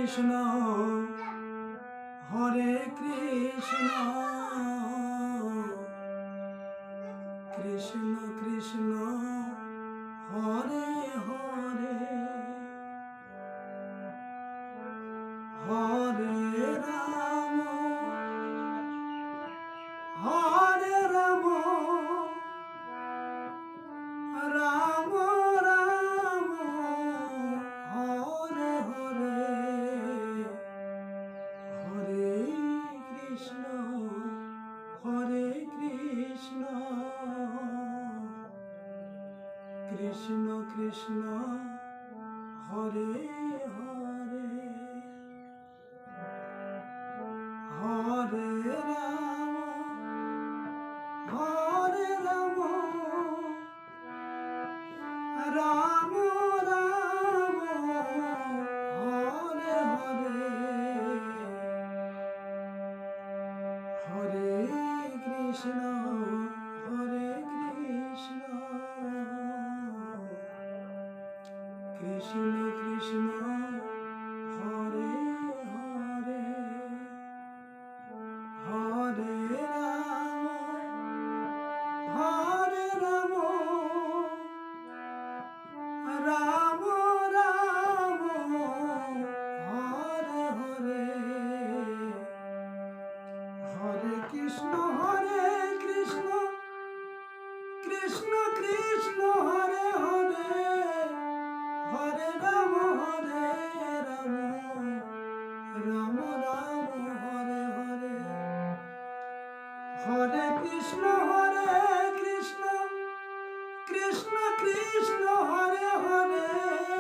Krishna Hare Krishna Krishna Krishna Hare Hare Hare Ram Hare Ram Ram Ram Hare Hare Hare Krishna Krishna Krishna Hare Hare Hare Ram Hare Ram Ram Ram Hare Hare Hare Krishna Krishna Krishna Hare Hare Hare Ram Hare Ram Ram Ram Hare Hare Hare Krishna Krishna Krishna Hare Hare Hare Ram Ram Ram Hare Hare Hare Krishna Krishna Krishna Hare Hare